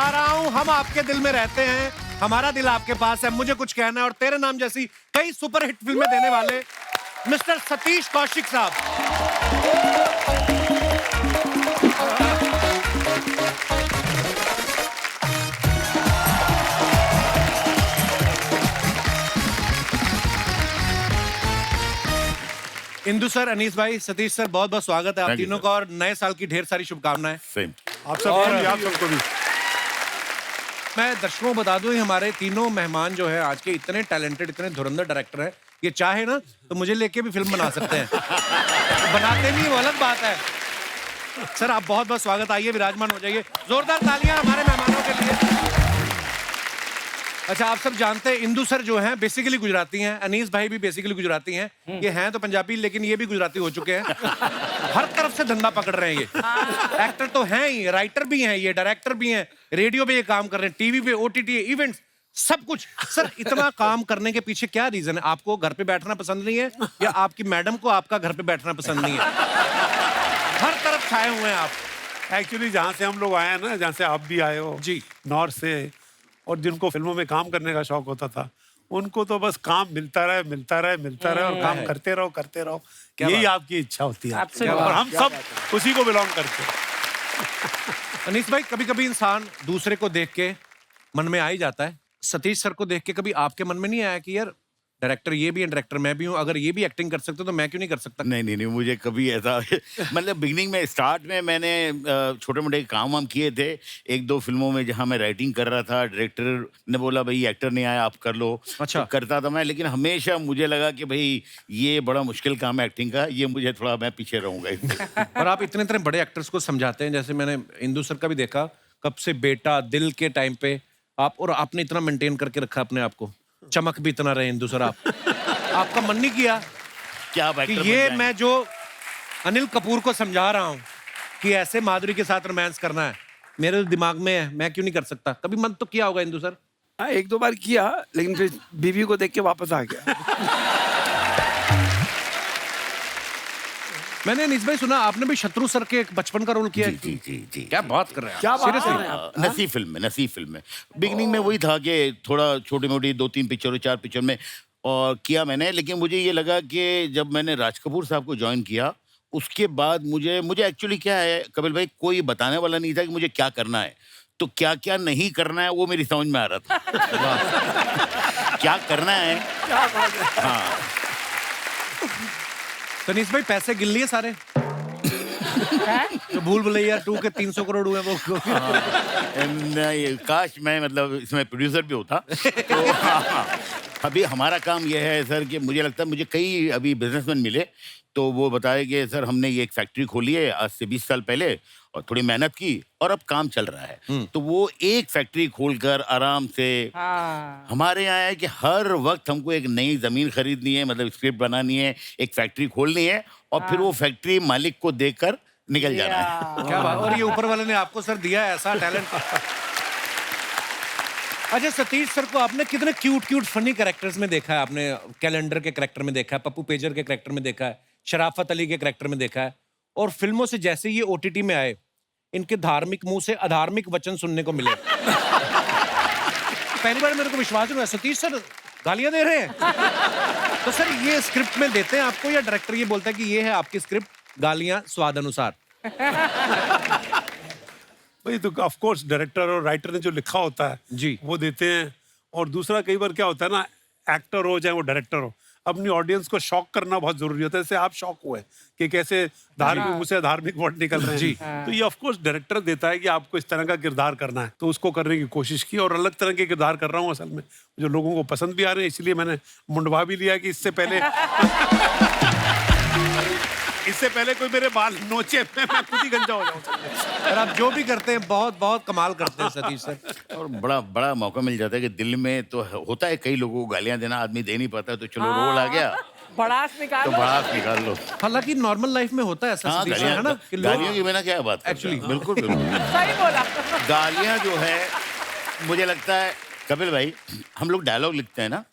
बता रहा हूँ, हम आपके दिल में रहते हैं, हमारा दिल आपके पास है। मुझे कुछ कहना है और तेरे नाम जैसी कई सुपरहिट फिल्में देने वाले मिस्टर सतीश कौशिक साहब। इंदु सर, अनीस भाई, सतीश सर, बहुत बहुत स्वागत है आप तीनों का और नए साल की ढेर सारी शुभकामनाएं। सेम आप सबको भी। मैं दर्शकों को बता दूं, हमारे तीनों मेहमान जो है आज के इतने टैलेंटेड, इतने धुरंधर डायरेक्टर हैं, ये चाहे ना तो मुझे लेके भी फिल्म बना सकते हैं। बनाते नहीं, वो अलग बात है। सर आप बहुत बहुत स्वागत, आइए विराजमान हो जाइए। जोरदार तालियां हमारे मेहमानों के लिए। अच्छा, आप सब जानते हैं इंदु सर जो हैं बेसिकली गुजराती हैं, अनीस भाई भी बेसिकली गुजराती हैं। ये हैं तो पंजाबी लेकिन ये भी गुजराती हो चुके हैं। हर तरफ से धंधा पकड़ रहे हैं ये। एक्टर तो हैं ही, राइटर भी हैं, ये डायरेक्टर भी हैं, रेडियो पे ये काम कर रहे हैं, टीवी पे, ओटीटी, इवेंट्स, सब कुछ। सर इतना काम करने के पीछे क्या रीजन है? आपको घर पे बैठना पसंद नहीं है या आपकी मैडम को आपका घर पे बैठना पसंद नहीं है? हर तरफ छाए हुए हैं आप। एक्चुअली जहाँ से हम लोग आए हैं ना, जहाँ से आप भी आए हो जी, नॉर्थ से, और जिनको फिल्मों में काम करने का शौक होता था, उनको तो बस काम मिलता रहे, मिलता रहे, मिलता रहे और काम करते रहो, करते रहो। यही आपकी इच्छा होती है और हम सब उसी को बिलोंग करते हैं। अनीस भाई, कभी कभी इंसान दूसरे को देख के मन में आ ही जाता है। सतीश सर को देख के कभी आपके मन में नहीं आया कि यार डायरेक्टर ये भी है, डायरेक्टर मैं भी हूँ, अगर ये भी एक्टिंग कर सकते तो मैं क्यों नहीं कर सकता? नहीं, मुझे कभी ऐसा मतलब बिगनिंग में, स्टार्ट में मैंने छोटे मोटे काम वाम किए थे एक दो फिल्मों में, जहाँ मैं राइटिंग कर रहा था। डायरेक्टर ने बोला भाई एक्टर नहीं आया, आप कर लो। अच्छा। तो करता था मैं, लेकिन हमेशा मुझे लगा कि भाई ये बड़ा मुश्किल काम है एक्टिंग का, ये मुझे थोड़ा, मैं पीछे रहूंगा। और आप इतने इतने बड़े एक्टर्स को समझाते हैं, जैसे मैंने इंदु सर का भी देखा, कब से बेटा, दिल के टाइम पे आप, और आपने इतना मेंटेन करके रखा अपने आप को, चमक भी इतना रहे इंदु सर आप। आपका मन नहीं किया क्या कि ये मैं जो अनिल कपूर को समझा रहा हूँ कि ऐसे माधुरी के साथ रोमांस करना है, मेरे दिमाग में है, मैं क्यों नहीं कर सकता? कभी मन तो किया होगा इंदु सर? हाँ, एक दो बार किया, लेकिन फिर बीवी को देख के वापस आ गया। मैंने अनीस भाई सुना आपने भी शत्रु सर के एक बचपन का रोल किया है। जी। क्या बात कर रहे हैं? क्या बात Seriously? कर रहे हैं आप? नसीब फिल्म में बिगनिंग में वही था कि थोड़ा छोटी मोटी 2-3 पिक्चरों, 4 पिक्चर में और किया मैंने। लेकिन मुझे ये लगा कि जब मैंने राज कपूर साहब को ज्वाइन किया, उसके बाद मुझे एक्चुअली क्या है कपिल भाई, कोई बताने वाला नहीं था कि मुझे क्या करना है, तो क्या क्या नहीं करना है वो मेरी समझ में आ रहा था। क्या करना है, हाँ। तनीष भाई, पैसे गिन लिए सारे? तो भूल भुलैया 2 के 300 करोड़ हुए वो। नहीं, काश मैं मतलब इसमें प्रोड्यूसर भी होता। तो हाँ, अभी हमारा काम यह है सर कि मुझे लगता है, मुझे कई अभी बिजनेसमैन मिले तो वो बताए कि सर हमने ये एक फैक्ट्री खोली है आज से 20 साल पहले और थोड़ी मेहनत की और अब काम चल रहा है। तो वो एक फैक्ट्री खोलकर आराम से, हमारे यहाँ है कि हर वक्त हमको एक नई जमीन खरीदनी है, मतलब स्क्रिप्ट बनानी है, एक फैक्ट्री खोलनी है और फिर वो फैक्ट्री मालिक को देकर निकल जाना है। क्या बात! और ये ऊपर वाले ने आपको सर दिया है ऐसा टैलेंट। अच्छा, सतीश सर को आपने कितने क्यूट फनी कैरेक्टर्स में देखा है? आपने कैलेंडर के कैरेक्टर में देखा है, पप्पू पेजर के कैरेक्टर में देखा है, शराफत अली के कैरेक्टर में देखा है, और फिल्मों से जैसे ये ओटीटी में आए, इनके धार्मिक मुंह से अधार्मिक वचन सुनने को मिले। पहली बार मेरे को विश्वास नहीं हुआ, सतीश सर गालियां दे रहे हैं। तो सर ये स्क्रिप्ट में देते हैं आपको या डायरेक्टर ये बोलता है कि ये है आपकी स्क्रिप्ट, गालियां स्वाद अनुसार? वही तो, ऑफ कोर्स डायरेक्टर और राइटर ने जो लिखा होता है जी, वो देते हैं। और दूसरा, कई बार क्या होता है ना, एक्टर हो चाहे वो डायरेक्टर हो, अपनी ऑडियंस को शॉक करना बहुत जरूरी होता है। जैसे आप शॉक हुए कि कैसे धार्मिक मुंह से धार्मिक वर्ड निकल रहे हैं। जी। तो ये ऑफ कोर्स डायरेक्टर देता है कि आपको इस तरह का किरदार करना है, तो उसको करने की कोशिश की और अलग तरह के किरदार कर रहा हूँ असल में, जो लोगों को पसंद भी आ रहे हैं। इसलिए मैंने मुंडवा भी लिया कि इससे पहले कोई मेरे बाल नोचे मैं खुद ही गंजा हो जाऊँ। और आप जो भी करते हैं बहुत बहुत कमाल करते हैं सतीश सर। और बड़ा मौका मिल जाता है कि दिल में तो होता है, कई लोगों को गालियां देना आदमी दे नहीं पाता, तो चलो रोल आ गया भड़ास निकाल तो भड़ास निकाल लो। हालांकि नॉर्मल लाइफ में होता है ऐसा, हाँ, सतीश सर, है ना? कि लोग- गालियों की बिना क्या बात करते हैं? Actually, बिल्कुल सही बोला। गालियां जो है, मुझे लगता है कपिल भाई, हम लोग डायलॉग लिखते हैं ना,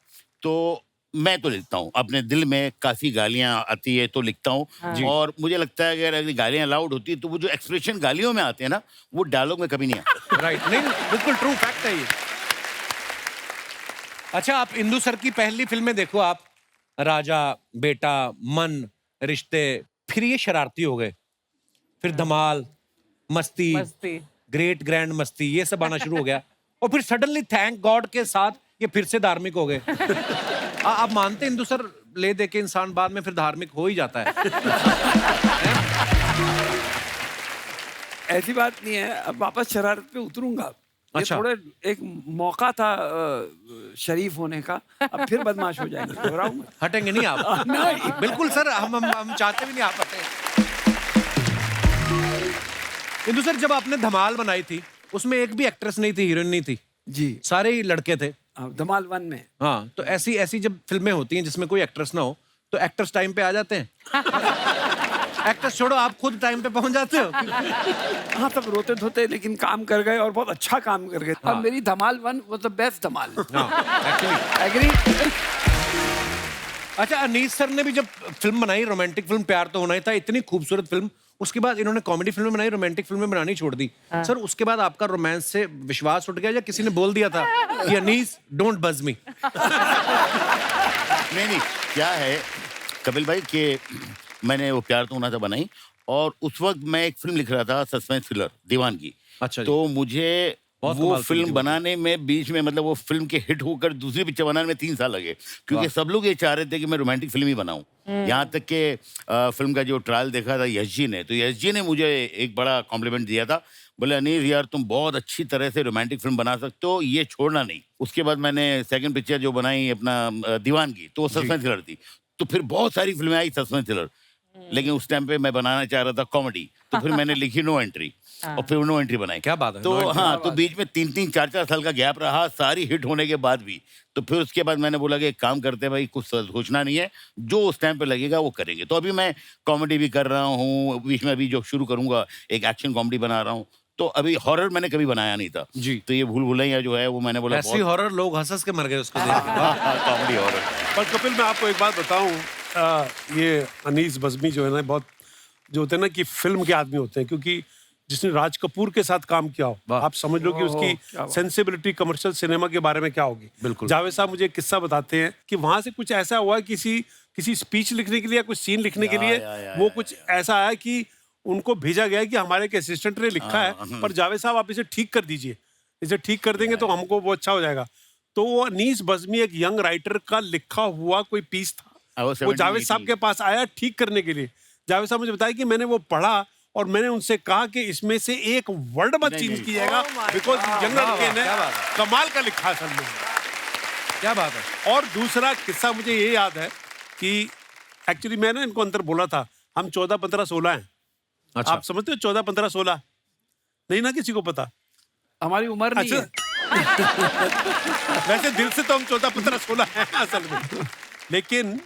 तो मैं तो लिखता हूँ अपने दिल में, काफी गालियां आती है तो लिखता हूँ। और मुझे लगता है कि अगर गालियां लाउड होती है तो वो जो एक्सप्रेशन गालियों में आते हैं ना, वो डायलॉग में कभी नहीं आते। राइट, नहीं बिल्कुल ट्रू फैक्ट है ये। अच्छा, आप इंदु सर की पहली फिल्में देखो आप, राजा, बेटा, मन, रिश्ते, फिर ये शरारती हो गए, फिर धमाल, मस्ती, मस्ती। ग्रेट ग्रैंड मस्ती, ये सब आना शुरू हो गया, और फिर सडनली थैंक गॉड के साथ ये फिर से धार्मिक हो गए। आप मानते हैं इंदु सर, ले दे के इंसान बाद में फिर धार्मिक हो ही जाता है? ऐसी बात नहीं है, अब वापस शरारत पे उतरूंगा। ये अच्छा। थोड़े एक मौका था शरीफ होने का, अब फिर बदमाश हो जाएंगे, घबराऊं मत। हटेंगे नहीं आप? नहीं। बिल्कुल सर, हम चाहते भी नहीं आप हटें। इंदु सर, जब आपने धमाल बनाई थी, उसमें एक भी एक्ट्रेस नहीं थी, हीरोइन नहीं थी, जी, सारे ही लड़के थे। धमाल 1 में। हाँ, तो ऐसी ऐसी जब फिल्में होती हैं जिसमें कोई एक्ट्रेस ना हो, तो एक्टर्स टाइम पे आ जाते हैं? एक्टर्स छोड़ो, आप खुद टाइम पे पहुंच जाते हो? हाँ, तब रोते धोते लेकिन काम कर गए और बहुत अच्छा काम कर गए। अब मेरी Dhamaal 1 was the best Dhamaal. Actually. Agree? अच्छा, अनीस सर ने भी जब फिल्म बनाई, रोमांटिक फिल्म प्यार तो होना ही था, इतनी खूबसूरत फिल्म, उसके बाद इन्होंने कॉमेडी फिल्में बनाई, रोमांटिक फिल्में बनानी छोड़ दी। सर, उसके बाद आपका रोमांस से विश्वास उठ गया, या किसी ने बोल दिया था कि अनीस डोंट बज मी? नहीं, क्या है कपिल भाई कि मैंने वो प्यार तो होना था बनाई, और उस वक्त मैं एक फिल्म लिख रहा था, सस्पेंस थ्रिलर दीवानगी। अच्छा जी। तो मुझे बहुत वो कमाल फिल्म फिल्म थी। बनाने में बीच में, मतलब वो फिल्म के हिट होकर दूसरी पिक्चर बनाने में 3 साल लगे, क्योंकि सब लोग ये चाह रहे थे कि मैं रोमांटिक फिल्म ही बनाऊं। यहाँ तक कि फिल्म का जो ट्रायल देखा था यश जी ने, तो यश जी ने मुझे एक बड़ा कॉम्प्लीमेंट दिया था। बोले, अनीस यार तुम बहुत अच्छी तरह से रोमांटिक फिल्म बना सकते हो, ये छोड़ना नहीं। उसके बाद मैंने सेकंड पिक्चर जो बनाई अपना दीवानगी, तो वो सस्पेंस थ्रिलर थी। तो फिर बहुत सारी फिल्में आई सस्पेंस थ्रिलर, लेकिन उस टाइम पे मैं बनाना चाह रहा था कॉमेडी, तो फिर मैंने लिखी नो एंट्री, और फिर नो एंट्री बनाई। क्या बात है, तो No Entry, हाँ, तो बीच में 3-3, 4-4 साल का गैप रहा, सारी हिट होने के बाद भी। तो फिर उसके बाद मैंने बोला कि एक काम करते हैं भाई, कुछ सोचना नहीं है, जो उस टाइम पे लगेगा वो करेंगे। तो अभी मैं कॉमेडी भी कर रहा हूँ, बीच में अभी जो शुरू करूंगा एक एक्शन कॉमेडी बना रहा हूँ। तो अभी हॉरर मैंने कभी बनाया नहीं था जी। तो ये भूल भुलैया जो है वो मैंने बोला ऐसी हॉरर लोग हंस के मर गए उसको देख के। Comedy horror. पर कपिल, मैं आपको एक बात बताऊं, ये अनीस बज़मी जो है ना, बहुत जो होते हैं ना कि फिल्म के आदमी होते हैं, क्योंकि जिसने राज कपूर के साथ काम किया हो, वाह। आप समझ लो कि उसकी सेंसिबिलिटी कमर्शियल सिनेमा के बारे में क्या होगी। बिल्कुल। जावेद साहब मुझे एक किस्सा बताते हैं कि वहां से कुछ ऐसा हुआ, किसी स्पीच लिखने के लिए या कुछ सीन लिखने के लिए, वो कुछ ऐसा आया कि उनको भेजा गया कि हमारे एक असिस्टेंट ने लिखा है, पर जावेद साहब आप इसे ठीक कर दीजिए, इसे ठीक कर देंगे तो हमको वो अच्छा हो जाएगा। तो वो अनीस बज़मी एक यंग राइटर का लिखा हुआ कोई पीस था, वो जावेद साहब के पास आया ठीक करने के लिए। जावेद साहब मुझे बताया कि मैंने वो पढ़ा और मैंने उनसे कहा कि इसमें से एक वर्ड मत चेंज कीजिएगा, बिकॉज यंग लड़के ने कमाल का लिखा असल में। क्या बात है। और दूसरा किस्सा मुझे ये याद है कि एक्चुअली मैंने इनको अंदर बोला था, हम 14, 15, 16 हैं। अच्छा। आप समझते हो 14, 15, 16? नहीं ना, किसी को पता? हमारी उम्र नहीं है। वैसे दिल से तो हम 14, 15, 16 हैं असल में, लेकिन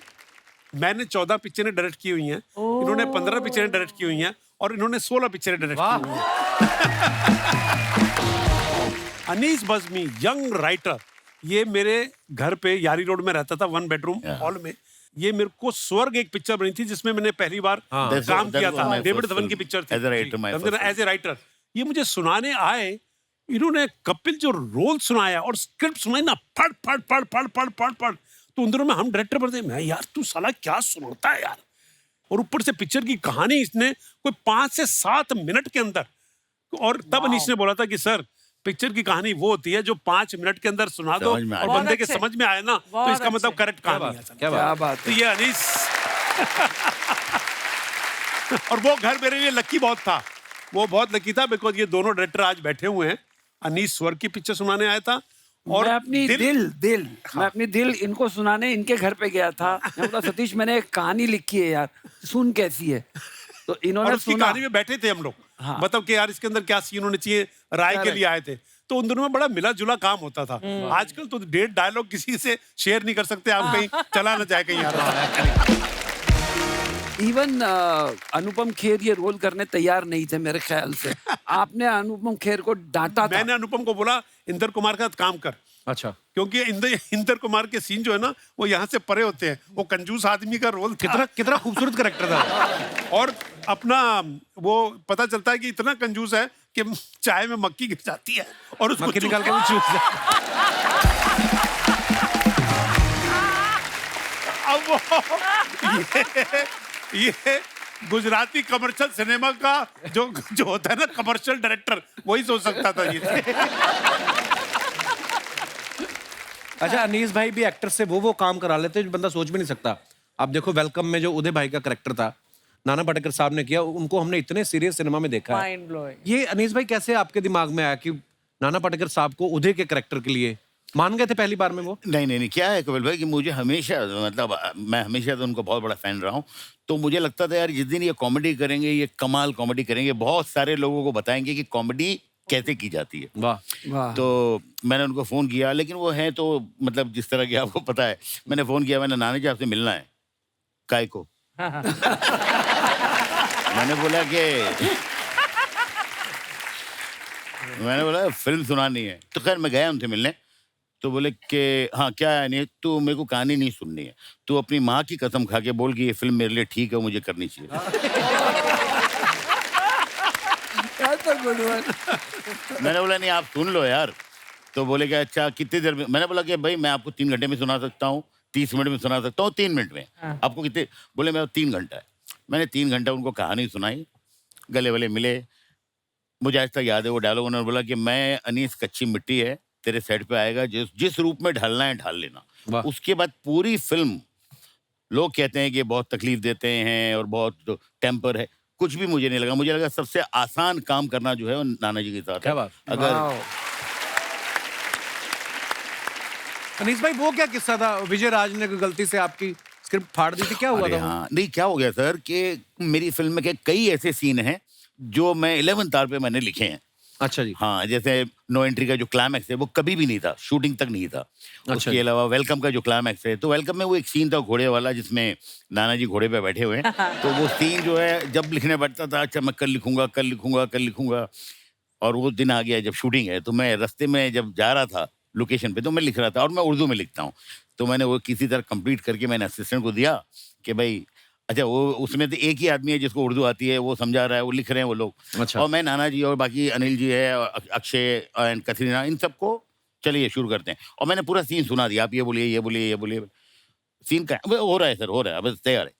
मैंने 14 पिक्चरें डायरेक्ट की हुई हैं, इन्होंने 15 पिक्चरें डायरेक्ट की हुई हैं, और इन्होंने 16 पिक्चरें डायरेक्ट की हुई हैं। अनीस बज़मी यंग राइटर, ये मेरे घर पे यारी रोड में रहता था, 1 बेडरूम हॉल में। ये मेरे को स्वर्ग एक पिक्चर बनी थी जिसमें मैंने पहली बार काम किया था, डेविड धवन की पिक्चर थी एज ए राइटर। ये मुझे सुनाने आए, इन्होंने कपिल जो रोल सुनाया और स्क्रिप्ट सुनाई ना, पढ़ पढ़ पढ़ पढ़ पढ़ पढ़ पढ़, तो उन दिनों में हम डायरेक्टर बनते, मैं यार तू साला क्या सुनाता है यार, और ऊपर से पिक्चर की कहानी इसने कोई 5 से 7 मिनट के अंदर। और तब अनीस ने बोला था कि सर, पिक्चर की कहानी वो होती है जो 5 मिनट के अंदर सुना दो और बंदे के समझ में आए ना, तो इसका मतलब करेक्ट कहानी है। क्या बात तो है। ये अनीस और वो घर मेरे लिए लकी बहुत था, वो बहुत लकी था, बिकॉज ये दोनों डायरेक्टर आज बैठे हुए हैं। अनीस स्वर्ग की पिक्चर सुनाने आया था, और मैं अपनी मैं अपनी दिल इनको सुनाने इनके घर पे गया था। मैं बोला, सतीश मैंने एक कहानी लिखी है यार, सुन कैसी है। तो इन्होंने और उसकी सुना। कहानी में बैठे थे हम लोग, हाँ। मतलब कि यार इसके अंदर क्या सीन होने चाहिए, राय के लिए आए थे। तो उन दिनों में बड़ा मिला जुला काम होता था। आजकल तो 1.5 डायलॉग किसी से शेयर नहीं कर सकते, आप कहीं चला ना जाए कहीं यार। इवन अनुपम खेर ये रोल करने तैयार नहीं थे मेरे ख्याल से। आपने अनुपम खेर को डांटा था। मैंने अनुपम को बोला, इंदर कुमार के साथ काम कर, अच्छा, क्योंकि इंदर कुमार के सीन जो है ना वो यहाँ से परे होते हैं। वो कंजूस आदमी का रोल था। कितना कितना खूबसूरत करेक्टर था। और अपना वो पता चलता है कि इतना कंजूस है कि चाय में मक्खी गिर जाती है और उसको मक्खी निकाल के वो चूस अब ये गुजराती कमर्शियल सिनेमा का जो होता है ना कमर्शियल डायरेक्टर, वही सोच सकता था ये। अच्छा, अनीस भाई भी एक्टर से वो काम करा लेते हैं जो बंदा सोच भी नहीं सकता। आप देखो वेलकम में जो उदय भाई का करेक्टर था, नाना पाटेकर साहब ने किया, उनको हमने इतने सीरियस सिनेमा में देखा है। Mind blowing. ये अनीस भाई कैसे आपके दिमाग में आया कि नाना पाटेकर साहब को उदय के करेक्टर के लिए मान गए थे पहली बार में वो? नहीं, क्या है कपिल भाई कि मुझे हमेशा मतलब मैं हमेशा तो उनको बहुत बड़ा फैन रहा हूँ। तो मुझे लगता था यार जिस दिन ये कॉमेडी करेंगे, ये कमाल कॉमेडी करेंगे, बहुत सारे लोगों को बताएंगे कि कॉमेडी कैसे की जाती है। वाह, वाह। तो मैंने उनको फ़ोन किया, लेकिन वो हैं तो मतलब जिस तरह की आपको पता है, मैंने फ़ोन किया, मैंने नानी जी आपसे मिलना है। काय को? मैंने बोला फिल्म सुनानी है। तो खैर मैं गया उनसे मिलने। तो बोले कि हाँ क्या है, नहीं तू मेरे को कहानी नहीं सुननी है, तू अपनी माँ की कसम खा के बोल कि ये फिल्म मेरे लिए ठीक है, मुझे करनी चाहिए। मैंने बोला नहीं आप सुन लो यार। तो बोले कि अच्छा कितनी देर में? मैंने बोला कि भाई मैं आपको 3 घंटे में सुना सकता हूँ, 30 मिनट में सुना सकता हूँ, 3 मिनट में। आपको कितने? बोले मैं 3 घंटा है। मैंने 3 घंटा उनको कहानी सुनाई, गले वले मिले। मुझे आज तक याद है वो डायलॉग, उन्होंने बोला कि मैं अनीस कच्ची मिट्टी है, तेरे सेट पे आएगा, जिस रूप में ढलना है ढाल लेना। उसके बाद पूरी फिल्म लोग कहते हैं कि बहुत तकलीफ देते हैं और बहुत टेम्पर है, कुछ भी मुझे नहीं लगा। मुझे लगा सबसे आसान काम करना जो है वो नाना जी के साथ है। क्या बात। अगर अनीस भाई वो क्या किस्सा था, विजय राज ने गलती से आपकी स्क्रिप्ट फाड़ दी थी, क्या हुआ था? हाँ नहीं क्या हो गया सर कि मेरी फिल्म में के कई ऐसे सीन हैं जो मैं 11th आवर पे मैंने लिखे हैं। अच्छा जी। हाँ, जैसे नो एंट्री का जो क्लाइमैक्स है वो कभी भी नहीं था, शूटिंग तक नहीं था। उसके अलावा वेलकम का जो क्लाइमैक्स है, तो वेलकम में वो एक सीन था घोड़े वाला जिसमें नाना जी घोड़े पे बैठे हुए हैं। तो वो सीन जो है जब लिखने बैठता था, अच्छा मैं कल लिखूंगा। और वो दिन आ गया जब शूटिंग है, तो मैं रास्ते में जब जा रहा था लोकेशन पे तो मैं लिख रहा था, और मैं उर्दू में लिखता हूँ। तो मैंने वो किसी तरह कंप्लीट करके मैंने असिस्टेंट को दिया कि भाई अच्छा वो उसमें तो एक ही आदमी है जिसको उर्दू आती है, वो समझा रहा है, वो लिख रहे हैं वो लोग। अच्छा। और मैं नाना जी और बाकी अनिल जी है, और अक्षय एंड कतरीना, इन सबको चलिए शुरू करते हैं। और मैंने पूरा सीन सुना दिया, आप ये बोलिए। सीन का हो रहा है सर, हो रहा है, अब तैयार है।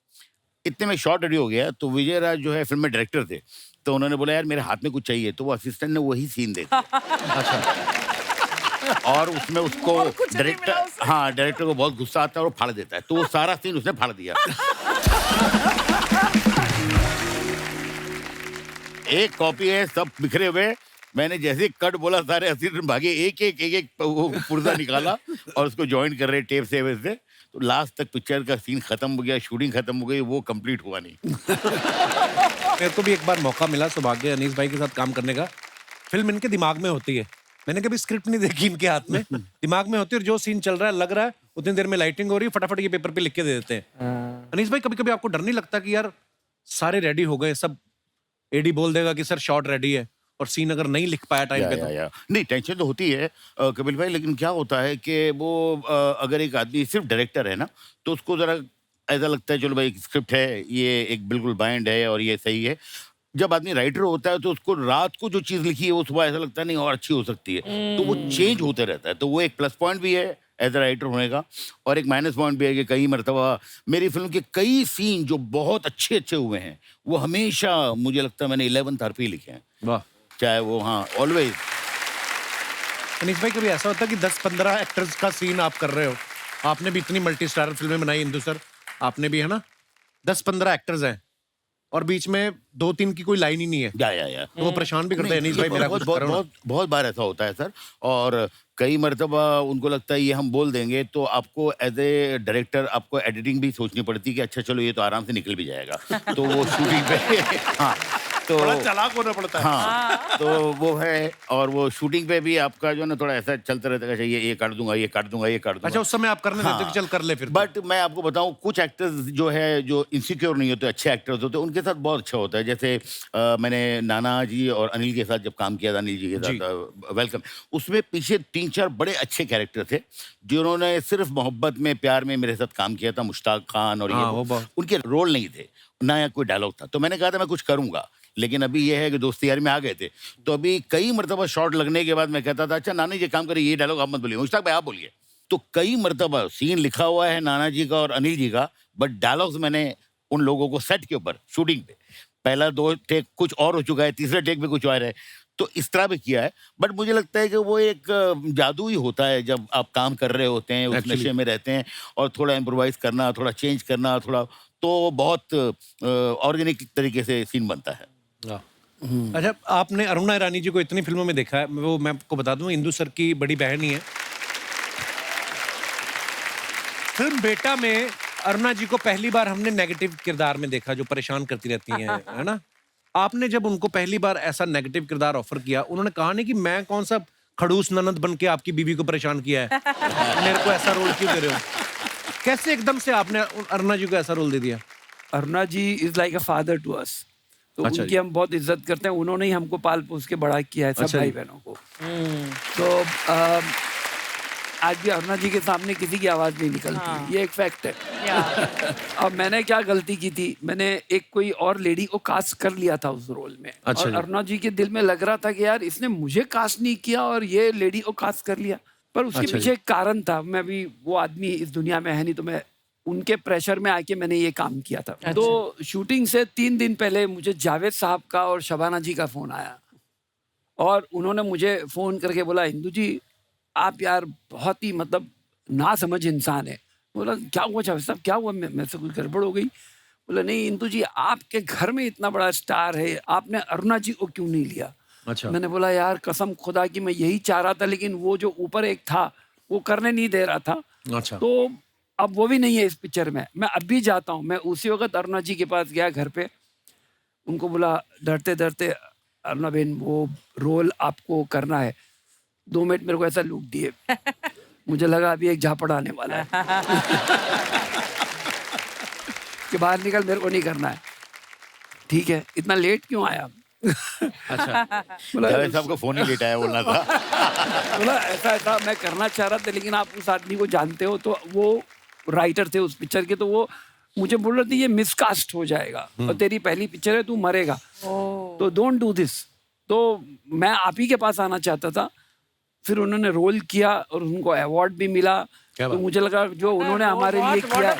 इतने में शॉट रेडी हो गया। तो विजय राज जो है फिल्म में डायरेक्टर थे, तो उन्होंने बोला यार मेरे हाथ में कुछ चाहिए, तो वो असिस्टेंट ने वही सीन दे दिया। अच्छा। और उसमें उसको डायरेक्टर को बहुत गुस्सा आता है और वो फाड़ देता है, तो वो सारा सीन उसने फाड़ दिया। एक कॉपी है, सब बिखरे हुए। मैंने जैसे कट बोला सारे असिस्टेंट भागे, एक वो पुर्जा निकाला और उसको ज्वाइन कर रहे टेप से वैसे। तो लास्ट तक पिक्चर का सीन खत्म हो गया, शूटिंग खत्म हो गई, वो कंप्लीट हुआ नहीं। मेरे को भी एक बार मौका मिला सौभाग्य अनीस भाई के साथ काम करने का। फिल्म इनके दिमाग में होती है, मैंने कभी स्क्रिप्ट नहीं देखी इनके हाथ में। दिमाग में होती है और जो सीन चल रहा है लग रहा है उतनी देर में लाइटिंग हो रही है, फटाफट ये पेपर पे लिख के दे देते हैं। अनीस भाई कभी कभी आपको डर नहीं लगता कि यार सारे रेडी हो गए, सब एडी बोल देगा कि सर शॉट रेडी है, और सीन अगर नहीं लिख पाया टाइम पे तो? नहीं टेंशन तो होती है कपिल भाई, लेकिन क्या होता है कि वो अगर एक आदमी सिर्फ डायरेक्टर है ना, तो उसको जरा ऐसा लगता है चलो भाई स्क्रिप्ट है, ये एक बिल्कुल बाइंड है और ये सही है। जब आदमी राइटर होता है तो उसको रात को जो चीज लिखी है वो सुबह ऐसा लगता है नहीं और अच्छी हो सकती है, तो वो चेंज होते रहता है। तो वो एक प्लस पॉइंट भी है एज अ राइटर होने का, और एक माइनस पॉइंट भी है कि कई मरतबा मेरी फिल्म के कई सीन जो बहुत अच्छे हुए हैं वो हमेशा मुझे लगता है मैंने 11th आवर पे ही लिखे हैं। वाह। चाहे वो हाँ ऑलवेज। अनीस भाई कभी ऐसा होता है कि 10-15 एक्टर्स का सीन आप कर रहे हो? आपने भी इतनी मल्टी स्टारर फिल्में बनाई इंदु सर, आपने भी, है ना? 10-15 एक्टर्स हैं और बीच में 2-3 की कोई लाइन ही नहीं है। या तो वो परेशान भी करते हैं, अनीस भाई मेरा कुछ करो ना। बहुत बार ऐसा होता है सर, और कई मरतबा उनको लगता है ये हम बोल देंगे तो आपको एज ए डायरेक्टर आपको एडिटिंग भी सोचनी पड़ती है कि अच्छा चलो ये तो आराम से निकल भी जाएगा। तो वो शूटिंग पे हाँ तो बड़ा चालाक होना पड़ता है। हाँ, तो वो है। और वो शूटिंग पे भी आपका जो है ना थोड़ा ऐसा चलता रहता है कि ये काट दूंगा, ये काट दूंगा, ये काट दूंगा। अच्छा, उस समय आप करने देते हो कि चल कर ले फिर तो। बट मैं आपको बताऊं, कुछ एक्टर्स जो है जो इनसिक्योर नहीं होते, अच्छे एक्टर्स होते हैं, उनके साथ बहुत अच्छा होता है। जैसे मैंने नाना जी और अनिल के साथ जब काम किया था, अनिल जी के साथ वेलकम, उसमें पीछे 3-4 बड़े अच्छे कैरेक्टर थे जिन्होंने सिर्फ मोहब्बत में, प्यार में मेरे साथ काम किया था। मुश्ताक खान और हाँ, ये वो उनके रोल नहीं थे, ना कोई डायलॉग था। तो मैंने कहा था मैं कुछ करूंगा, लेकिन अभी ये है कि दोस्ती यारी में आ गए थे। तो अभी कई मरतबा शॉट लगने के बाद मैं कहता था, अच्छा नानी जी काम करिए, ये डायलॉग आप मत बोलिए, मुश्ताक भाई आप बोलिए। तो कई मरतबा सीन लिखा हुआ है नाना जी का और अनिल जी का, बट डायलॉग्स मैंने उन लोगों को सेट के ऊपर शूटिंग पे, पहला 2 टेक कुछ और हो चुका है, तीसरे टेक पे कुछ और है, तो इस तरह भी किया है। बट मुझे लगता है कि वो एक जादू ही होता है जब आप काम कर रहे होते हैं, उस नशे में रहते हैं, और थोड़ा इम्प्रोवाइज करना, थोड़ा चेंज करना, थोड़ा तो बहुत ऑर्गेनिक तरीके से सीन बनता है। अच्छा, आपने अरुणा ईरानी जी को इतनी फिल्मों में देखा है, वो मैं आपको बता दूं इंदु सर की बड़ी बहन ही है। फिल्म बेटा में अरुणा जी को पहली बार हमने नेगेटिव किरदार में देखा, जो परेशान करती रहती हैं, है ना। आपने जब उनको पहली बार ऐसा नेगेटिव किरदार ऑफर किया, उन्होंने कहा नहीं कि मैं कौन सा खड़ूस ननद बन के आपकी बीवी को परेशान किया है, मेरे को ऐसा रोल क्यों दे रहे हो? कैसे एकदम से आपने अरुणा जी को ऐसा रोल दे दिया? Aruna ji is like a father to us, तो अच्छा उनकी हम बहुत इज्जत करते हैं। उन्होंने ही हमको पाल पोस के बड़ा किया है, सब अच्छा भाई जी। बहनों को। तो आज भी अरुणा जी के सामने किसी की आवाज नहीं निकलती, ये एक फैक्ट है। अब मैंने क्या गलती की थी, मैंने एक कोई और लेडी को कास्ट कर लिया था उस रोल में। अच्छा और जी। अरुणा जी के दिल में लग रहा था कि यार इसने मुझे कास्ट नहीं किया और ये लेडी को कास्ट कर लिया। पर उसके अच्छा जी। पीछे एक कारण था, मैं भी वो आदमी इस दुनिया में है नहीं, तो मैं उनके प्रेशर में आके मैंने ये काम किया था। तो शूटिंग से 3 दिन पहले मुझे जावेद साहब का और शबाना जी का फोन आया, और उन्होंने मुझे फोन करके बोला, इंदु जी आप यार बहुत ही मतलब ना समझ इंसान है। बोला क्या हुआ जावेद साहब, क्या हुआ, मेरे से कुछ गड़बड़ हो गई? बोला नहीं इंदु जी, आपके घर में इतना बड़ा स्टार है, आपने अरुणा जी को क्यों नहीं लिया? अच्छा। मैंने बोला यार कसम खुदा की मैं यही चाह रहा था, लेकिन वो जो ऊपर एक था वो करने नहीं दे रहा था। अच्छा। तो अब वो भी नहीं है इस पिक्चर में। मैं अब भी जाता हूँ, मैं उसी वक्त अरुणा जी के पास गया घर पे, उनको बोला डरते डरते, अरुणा बहन वो रोल आपको करना है। 2 मिनट मेरे को ऐसा लुक दिए, मुझे लगा अभी एक झापड़ आने वाला है कि बाहर निकल, मेरे को नहीं करना है। ठीक है, इतना लेट क्यों आया? अच्छा। बोला जावेद साहब को फोन ही लेट आया बोलना था। बोला ऐसा ऐसा मैं करना चाह रहा था, लेकिन आप उस आदमी को जानते हो, तो वो राइटर थे उस पिक्चर के, तो वो मुझे बोल रहे थे ये मिसकास्ट हो जाएगा और तेरी पहली पिक्चर है, तू मरेगा, तो डोंट डू दिस। तो मैं आप ही के पास आना चाहता था। फिर उन्होंने रोल किया और उनको अवार्ड भी मिला। क्या तो बात? मुझे लगा जो उन्होंने हमारे लिए किया,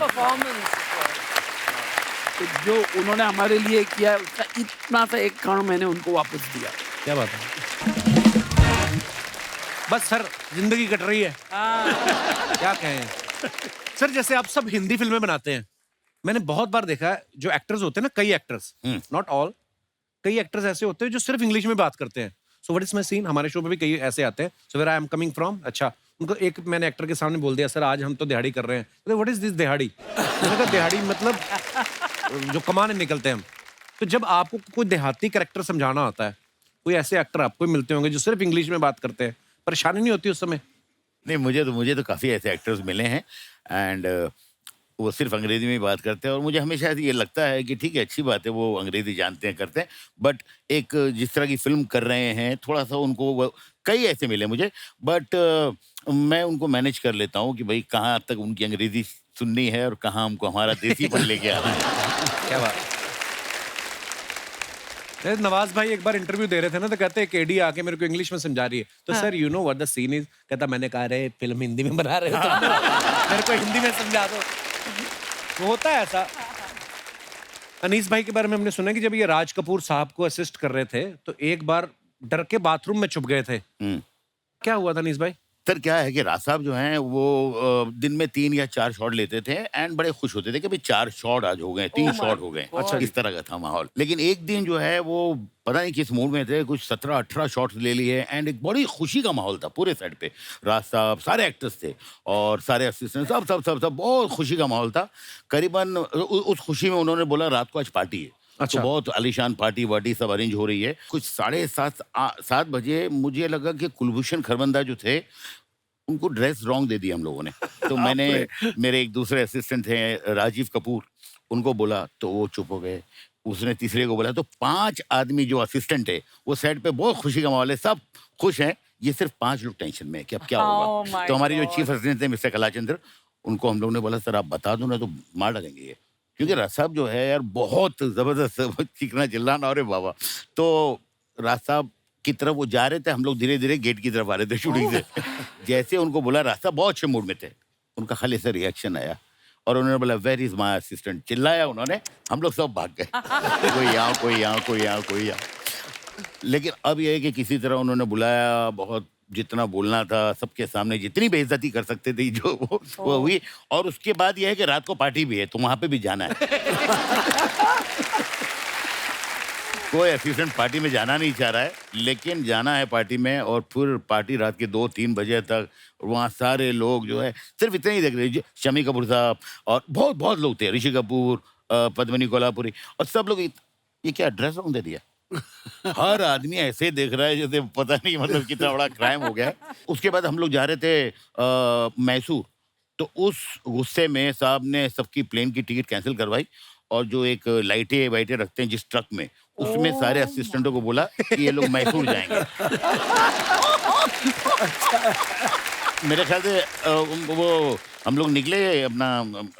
तो जो उन्होंने हमारे लिए किया है, उसका इतना सा एक कण मैंने उनको वापस दिया। क्या बात है। बस सर, जिंदगी कट रही है, क्या कहें सर। जैसे आप सब हिंदी फिल्में बनाते हैं, मैंने बहुत बार देखा है जो एक्टर्स होते हैं ना, कई एक्टर्स, नॉट ऑल, कई एक्टर्स ऐसे होते हैं जो सिर्फ इंग्लिश में बात करते हैं। So what is my scene, हमारे शो पे भी कई ऐसे आते हैं। So where I am coming from, अच्छा उनको एक मैंने एक्टर के सामने बोल दिया, सर आज हम तो दिहाड़ी कर रहे हैं। व्हाट इज दिस दिहाड़ी? मैंने कहा दिहाड़ी मतलब जो कमाने निकलते हैं हम। तो जब आपको कोई देहाती कैरेक्टर समझाना होता है, कोई ऐसे एक्टर आपको मिलते होंगे जो सिर्फ इंग्लिश में बात करते हैं, परेशानी नहीं होती उस समय? नहीं, मुझे तो काफ़ी ऐसे एक्टर्स मिले हैं, एंड वो सिर्फ अंग्रेजी में ही बात करते हैं, और मुझे हमेशा ये लगता है कि ठीक है, अच्छी बात है, वो अंग्रेजी जानते हैं, करते हैं, बट एक जिस तरह की फिल्म कर रहे हैं, थोड़ा सा उनको कई ऐसे मिले मुझे, बट मैं उनको मैनेज कर लेता हूँ कि भाई कहाँ तक उनकी अंग्रेजी सुननी है और कहाँ हमको हमारा देसीपन लेके आना है। क्या बात। नवाज भाई एक बार इंटरव्यू दे रहे थे ना, तो कहते हैं केडी आके मेरे को इंग्लिश में समझा रही है, तो sir you know what the scene is. कहता मैंने कहा रे फिल्म हिंदी में बना रहे हो तो मेरे को हिंदी में समझा दो। वो होता है ऐसा। अनीस भाई के बारे में हमने सुना कि जब ये राज कपूर साहब को असिस्ट कर रहे थे, तो एक बार डर के बाथरूम में छुप गए थे। क्या हुआ था अनीस भाई? सर क्या है कि राज साहब जो हैं वो दिन में 3 या 4 शॉट लेते थे, एंड बड़े खुश होते थे कि भाई 4 शॉट आज हो गए, 3 शॉट हो गए। अच्छा, इस तरह का था माहौल। लेकिन एक दिन जो है वो पता नहीं किस मूड में थे, कुछ 17-18 शॉट्स ले लिए, एंड एक बड़ी खुशी का माहौल था पूरे सेट पे। राज साहब, सारे एक्टर्स थे और सारे असिस्टेंट, सब बहुत खुशी का माहौल था। करीबन उस खुशी में उन्होंने बोला रात को आज पार्टी है, तो बहुत आलीशान पार्टी वार्टी सब अरेंज हो रही है। कुछ 7:30 बजे मुझे लगा कि कुलभूषण खरबंदा जो थे उनको ड्रेस रॉन्ग दे दिया हम लोगों ने। तो मैंने मेरे एक दूसरे असिस्टेंट थे राजीव कपूर, उनको बोला तो वो चुप हो गए। उसने तीसरे को बोला तो 5 आदमी जो असिस्टेंट है वो सेट पे बहुत खुशी का माहौल है, सब खुश हैं। ये सिर्फ 5 लोग टेंशन में है कि अब क्या Oh होगा। my तो हमारे जो God. चीफ असिस्टेंट थे मिस्टर कलाचंद्र, उनको हम लोग ने बोला सर आप बता दो ना तो मार डालेंगे ये, क्योंकि राज साहब जो है यार बहुत जबरदस्त चीखना चिल्लाना। अरे बाबा, तो राज साहब की तरफ वो जा रहे थे, हम लोग धीरे धीरे गेट की तरफ आ रहे थे शूटिंग से। जैसे उनको बोला, राज साहब बहुत अच्छे मूड में थे, उनका खाली से रिएक्शन आया और उन्होंने बोला वेयर इज माय असिस्टेंट, चिल्लाया उन्होंने, हम लोग सब भाग गए। कोई यहाँ कोई यहाँ कोई यहाँ कोई यहाँ। लेकिन अब यह है कि किसी तरह उन्होंने बुलाया, बहुत जितना बोलना था सबके सामने जितनी बेइज्जती कर सकते थे जो वो हुई। और उसके बाद यह है कि रात को पार्टी भी है तो वहां पे भी जाना है। कोई असिस्टेंट पार्टी में जाना नहीं चाह रहा है, लेकिन जाना है पार्टी में। और फिर पार्टी रात के 2-3 बजे तक, वहाँ सारे लोग जो है सिर्फ इतने ही देख रहे हैं, शमी कपूर साहब और बहुत बहुत लोग थे, ऋषि कपूर, पद्मिनी कोल्हापुरी, और सब लोग ये क्या ड्रेस रॉन्ग दे दिया। हर आदमी ऐसे देख रहा है जैसे पता नहीं मतलब कितना बड़ा क्राइम हो गया। उसके बाद हम लोग जा रहे थे मैसूर, तो उस गुस्से में साहब ने सबकी प्लेन की टिकट कैंसिल करवाई और जो एक लाइटें वाइटें रखते हैं जिस ट्रक में, उसमें सारे असिस्टेंटों को बोला कि ये लोग मैसूर जाएंगे। मेरे ख्याल से वो हम लोग निकले अपना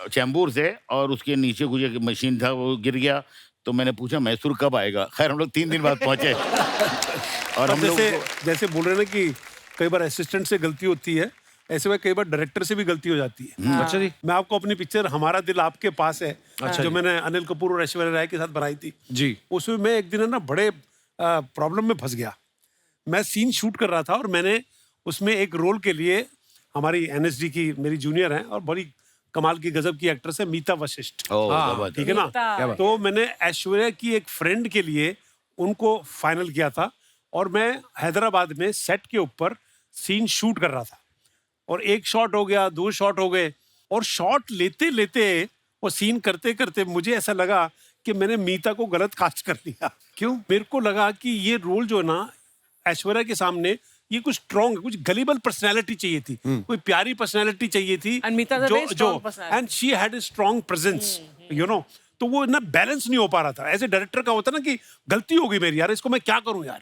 चैम्बूर से और उसके नीचे कुछ एक मशीन था वो गिर गया। तो मैंने पूछा मैसूर कब आएगा। खैर हम लोग 3 दिन बाद पहुंचे। और हम लोग जैसे बोल रहे हैं ना कि कई बार असिस्टेंट से गलती होती है, ऐसे में कई बार डायरेक्टर से भी गलती हो जाती है। अच्छा जी। मैं आपको अपनी पिक्चर हमारा दिल आपके पास है, जो मैंने अनिल कपूर और ऐश्वर्या राय के साथ बनाई थी जी। उसमें मैं एक दिन है ना बड़े प्रॉब्लम में फंस गया। मैं सीन शूट कर रहा था और मैंने उसमें एक रोल के लिए, हमारी एनएसडी की मेरी जूनियर हैं और बड़ी कमाल की गजब की एक्ट्रेस है मीता वशिष्ठ, ठीक है ना। मीता। तो मैंने ऐश्वर्या की एक फ्रेंड के लिए उनको फाइनल किया था और मैं हैदराबाद में सेट के ऊपर सीन शूट कर रहा था और 1 शॉट हो गया, 2 शॉट हो गए और शॉट लेते लेते और सीन करते करते मुझे ऐसा लगा कि मैंने मीता को गलत कास्ट कर लिया। क्यों? मेरे को लगा कि ये रोल जो है ना ऐश्वर्या के सामने ये कुछ स्ट्रॉन्ग, कुछ गलीबल पर्सनालिटी चाहिए थी, कोई प्यारी पर्सनालिटी चाहिए थी, And Meeta is a very strong personality. And she had a strong presence, you know. तो वो ना बैलेंस नहीं हो पा रहा था। एज ए डायरेक्टर का होता ना कि गलती हो गई मेरी, यार इसको मैं क्या करूं यार।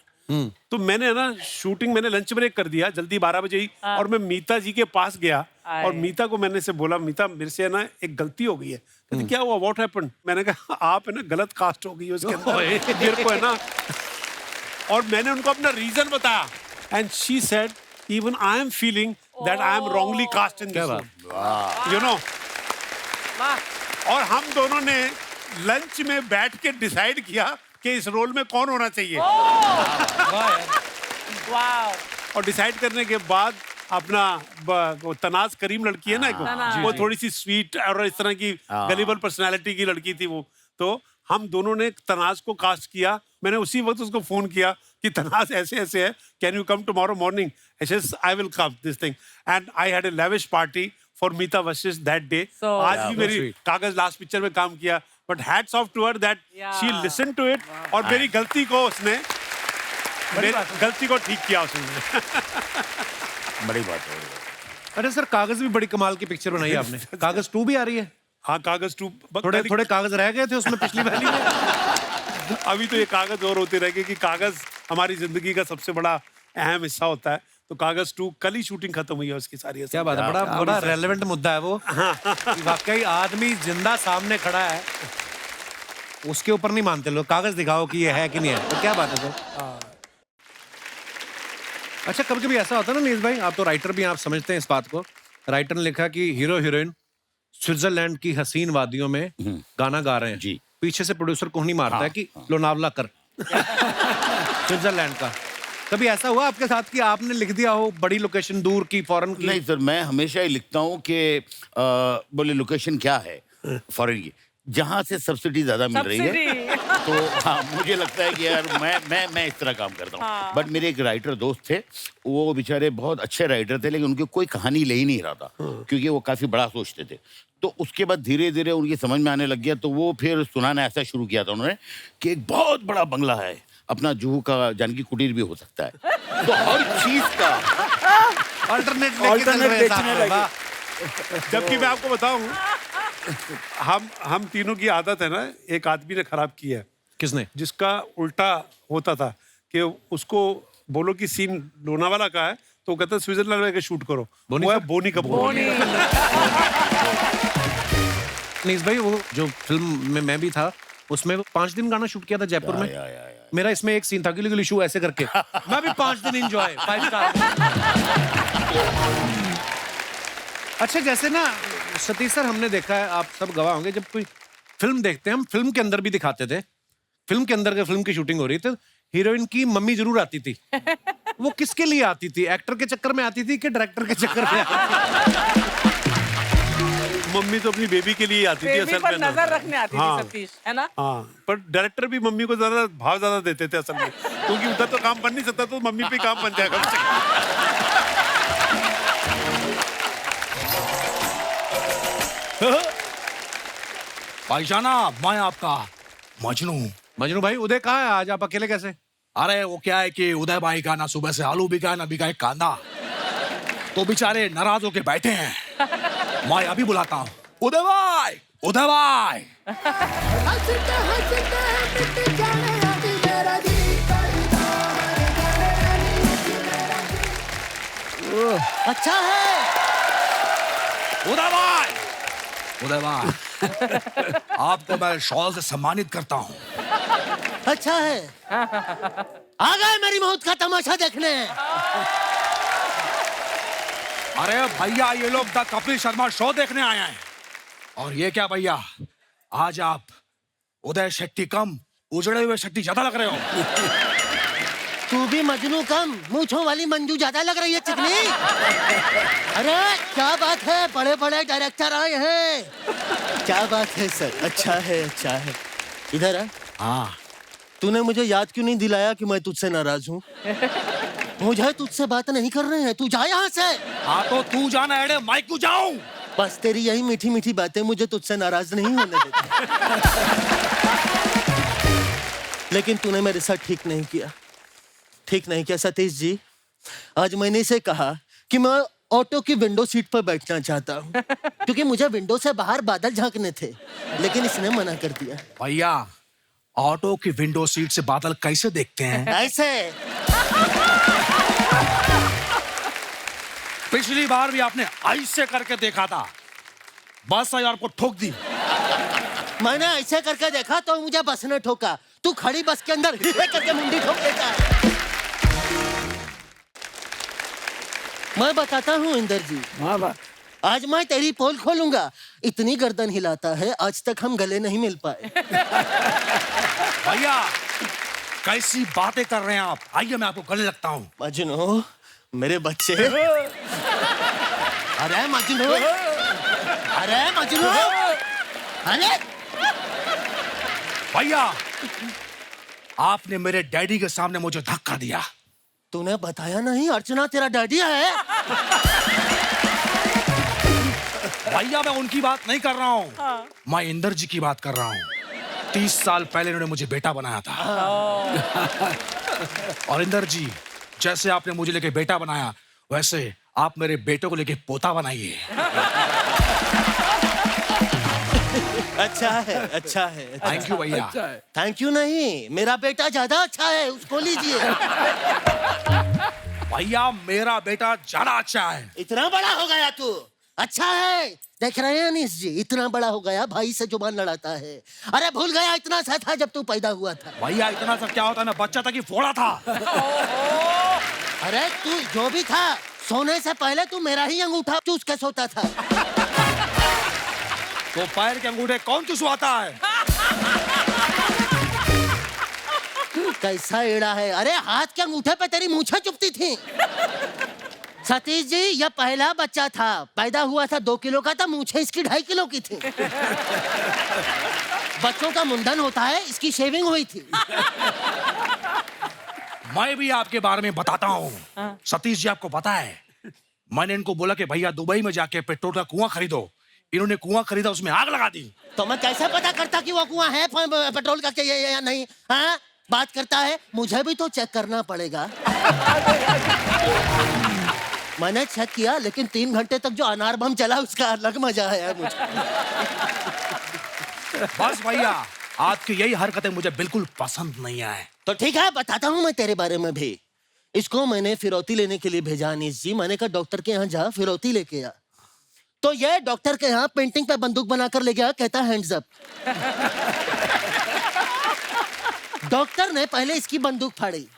तो मैंने ना शूटिंग, मैंने लंच ब्रेक कर दिया जल्दी 12 बजे ही, और मैं मीता जी के पास गया और मीता को मैंने से बोला, मीता मेरे से ना एक गलती हो गई है। कहती क्या हुआ, व्हाट हैपेंड? मैंने कहा आप है ना गलत कास्ट हो गई है उसके अंदर मेरे को है ना। और मैंने उनको अपना रीजन बताया and she said even I am feeling that I am wrongly cast in this role, you know. और हम दोनों ने लंच में बैठ के डिसाइड किया कि इस रोल में कौन होना चाहिए। वाओ। और डिसाइड करने के बाद अपना वो तनाज करीम लड़की है ना एक, वो थोड़ी सी स्वीट और इस तरह की गलीबल पर्सनालिटी की लड़की थी वो। तो हम दोनों ने तनाज को कास्ट किया। मैंने उसी वक्त उसको फोन किया कि तनाज ऐसे ऐसे है, can you come tomorrow morning? I will come this thing. And I had a lavish party for Meeta Vashisht that day. So- आज भी मेरी कागज लास्ट पिक्चर में काम किया, but hats off to her that she listen to it और मेरी गलती को उसने, मेरी गलती को ठीक किया उसने। बड़ी बात है। अरे सर, कागज भी बड़ी कमाल की पिक्चर बनाई आपने। कागज 2 भी आ रही है। हाँ, कागज 2 थोड़े थोड़े कागज रह गए थे उसमें पिछली वाली में। अभी तो ये कागज और होते रह गए कि कागज हमारी जिंदगी का सबसे बड़ा अहम हिस्सा होता है। तो कागज 2 कल ही शूटिंग खत्म हुई है उसकी सारी। क्या बात है, बड़ा बड़ा रेलेवेंट मुद्दा है वो। कि वाकई आदमी जिंदा सामने खड़ा है, उसके ऊपर नहीं मानते लोग। कागज दिखाओ कि ये है कि नहीं है, तो क्या बात है सर। अच्छा, कभी कभी ऐसा होता है ना नीरज भाई, आप तो राइटर भी हैं, आप समझते हैं इस बात को। राइटर ने लिखा कि हीरो हीरोइन स्विट्जरलैंड की हसीन वादियों में गाना गा रहे हैं जी। पीछे से प्रोड्यूसर कोहनी मारता है कि लोनावला कर स्विट्जरलैंड का। कभी ऐसा हुआ आपके साथ कि आपने लिख दिया हो बड़ी लोकेशन दूर की, फॉरेन की? नहीं सर, मैं हमेशा ही लिखता हूँ कि बोले लोकेशन क्या है फॉरेन की, जहाँ से सब्सिडी ज्यादा मिल रही है सब्सिडी। तो हाँ मुझे लगता है कि यार मैं इस तरह काम करता हूँ। हाँ। बट मेरे एक राइटर दोस्त थे, वो बेचारे बहुत अच्छे राइटर थे, लेकिन उनकी कोई कहानी ले ही नहीं रहा था क्योंकि वो काफी बड़ा सोचते थे। तो उसके बाद धीरे धीरे उनकी समझ में आने लग गया, तो वो फिर सुनाना ऐसा शुरू किया था उन्होंने कि एक बहुत बड़ा बंगला है, अपना जुहू का जानकी कुटीर भी हो सकता है। तो हर चीज का अल्टरनेट बेचने लगे। जबकि मैं आपको बताऊं, हम तीनों की आदत है ना, एक आदमी ने खराब की है, किसने? जिसका उल्टा होता था कि उसको बोलो कि सीन लोनावाला का है तो वो कहता है स्विट्जरलैंड में शूट करो। बोनी वो है साहब? बोनी कपूर। बोनी। अनीस भाई, वो जो फिल्म में मैं भी था, उसमें 5 दिन गाना शूट किया था जयपुर में। या। मेरा इसमें एक सीन था, गिली गिली शू ऐसे करके मैं भी 5 दिन एंजॉय 5 स्टार। अच्छा, जैसे ना सतीश सर, हमने देखा है, आप सब गवाह होंगे, जब कोई फिल्म देखते हैं, हम फिल्म के अंदर भी दिखाते थे, फिल्म के अंदर फिल्म की शूटिंग हो रही थी, हीरोइन की मम्मी जरूर आती थी। वो किसके लिए आती थी? एक्टर के चक्कर में आती थी कि डायरेक्टर के चक्कर में आती थी? मम्मी तो अपनी बेबी के लिए ही आती थी बेबी असल पर में। नजर रखने आती हाँ। थी सतीश, है ना? हाँ, पर डायरेक्टर भी मम्मी को ज्यादा भाव ज्यादा देते थे असल में, क्योंकि उधर तो काम बन नहीं सकता, तो मम्मी पे काम बन जाएगा कम से कम। भाईजाना, मैं आपका मजनू। मजनू भाई, उदय कहाँ है आज? आप अकेले कैसे? अरे वो क्या है कि उदय भाई का ना सुबह से आलू बिका है ना बिका है कांदा, तो बेचारे नाराज होके बैठे हैं। मैं अभी बुलाता हूँ, उदय भाई, उदय भाई। अच्छा है। उदय भाई, उदय भाई, आपको मैं शॉल से सम्मानित करता हूँ। अच्छा है। आ गए मेरी मौत का तमाशा देखने। अरे भैया, ये लोग द कपिल शर्मा शो देखने आए हैं। और ये क्या भैया, आज आप उदय शक्ति कम उजड़े हुए शक्ति ज्यादा लग रहे हो। तू भी मजनू कम मूंछों वाली मंजू ज्यादा लग रही है चिकनी। अरे क्या बात है, बड़े बड़े डायरेक्टर आए हैं। क्या बात है सर, अच्छा है अच्छा है। इधर आ। हाँ, तूने मुझे याद क्यों नहीं दिलाया कि मैं तुझसे नाराज हूँ? मुझे तुझसे बात नहीं कर रहे हैं, तू जा यहाँ से। हाँ तो तू जाना एडे, मैं क्यों जाऊं? बस तेरी यही मीठी मीठी बातें मुझे तुझसे नाराज नहीं होने देती। लेकिन तूने मेरे साथ ठीक नहीं किया, ठीक नहीं किया सतीश जी। आज मैंने इसे कहा कि मैं ऑटो की विंडो सीट पर बैठना चाहता हूँ, क्योंकि मुझे विंडो से बाहर बादल झांकने थे, लेकिन इसने मना कर दिया। भैया, ऑटो की विंडो सीट से बादल कैसे देखते हैं? ऐसे। पिछली बार भी आपने ऐसे करके देखा था, बस आई आपको ठोक दी। मैंने ऐसे करके देखा तो मुझे बस ने ठोका। तू खड़ी बस के अंदर करके मुंडी ठोक देता है। मैं बताता हूँ इंदर जी, हाँ बा आज मैं तेरी पोल खोलूंगा। इतनी गर्दन हिलाता है, आज तक हम गले नहीं मिल पाए। भैया, कैसी बातें कर रहे हैं आप? आइए मैं आपको गले लगता हूँ। मजनू, मेरे बच्चे। अरे मजनू, अरे मजनू, अरे भैया, आपने मेरे डैडी के सामने मुझे धक्का दिया। तूने बताया नहीं अर्चना तेरा डैडी है? भैया, मैं उनकी बात नहीं कर रहा हूँ, मैं इंदर जी की बात कर रहा हूँ। 30 साल पहले उन्होंने मुझे बेटा बनाया था। और इंदर जी, जैसे आपने मुझे लेके बेटा बनाया, वैसे आप मेरे बेटे को लेके पोता बनाइए। अच्छा है, अच्छा है। थैंक यू भैया। अच्छा है। थैंक यू नहीं, मेरा बेटा ज्यादा अच्छा है, उसको लीजिए। भैया, मेरा बेटा ज्यादा अच्छा है। इतना बड़ा हो गया तू, अच्छा है। देख रहे हैं अनीस जी, इतना बड़ा हो गया, भाई से जुबान लड़ाता है। अरे भूल गया इतना सा था जब तू पैदा हुआ था। भैया, इतना सब क्या होता है, मैं बच्चा था कि फोड़ा था। अरे तू जो भी था, सोने से पहले तू मेरा ही अंगूठा चूस के सोता था। तो पैर के अंगूठे कौन चुसवाता है? कैसा एड़ा है। अरे हाथ के अंगूठे पे तेरी मूछें चुभती थी। सतीश जी, यह पहला बच्चा था, पैदा हुआ था 2 किलो का था, मूछें इसकी 2.5 किलो की थी। बच्चों का मुंडन होता है, इसकी शेविंग हुई थी। मैं भी आपके बारे में बताता हूँ। सतीश जी, आपको पता है, मैंने इनको बोला कि भैया दुबई में जाके पेट्रोल का कुआं खरीदो। इन्होंने कुआं खरीदा, उसमें आग लगा दी। तो मैं कैसे पता करता कि वो कुआं है पेट्रोल का या नहीं? हाँ, बात करता है, मुझे भी तो चेक करना पड़ेगा। मैंने चेक किया, लेकिन 3 घंटे तक जो अनार बम चला उसका अलग मजा आया मुझे। बस भैया, आपकी यही हरकतें मुझे बिल्कुल पसंद नहीं आए। तो ठीक है, बताता हूँ मैं तेरे बारे में भी। इसको मैंने फिरौती लेने के लिए भेजा अनीस जी। मैंने कहा डॉक्टर के यहाँ जा, फिरौती लेके आ। तो ये डॉक्टर के यहाँ पेंटिंग पे बंदूक बनाकर ले गया, कहता हैंड्स अप। डॉक्टर ने पहले इसकी बंदूक फाड़ी।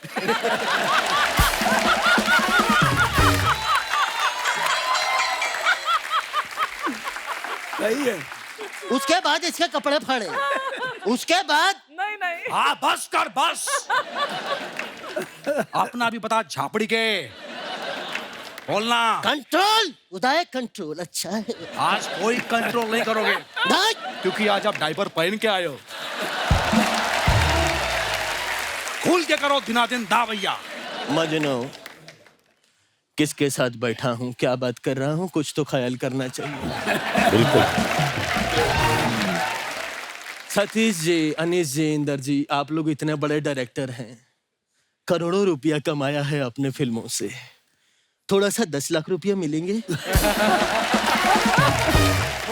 सही है। उसके बाद इसके कपड़े फाड़े। उसके बाद नहीं नहीं हाँ, बस कर, बस। अपना भी पता, झापड़ी के बोलना। कंट्रोल उदय, कंट्रोल। अच्छा है। आज कोई कंट्रोल नहीं करोगे, नहीं। क्योंकि आज आप डायपर पहन के आए हो। खुल के करो दिनादिन दा भैया। मजनू, किसके साथ बैठा हूँ, क्या बात कर रहा हूँ, कुछ तो ख्याल करना चाहिए। बिल्कुल। सतीश जी, अनीस जी, इंदर जी, आप लोग इतने बड़े डायरेक्टर हैं, करोड़ों रुपया कमाया है अपने फिल्मों से। थोड़ा सा 10 लाख रुपया मिलेंगे?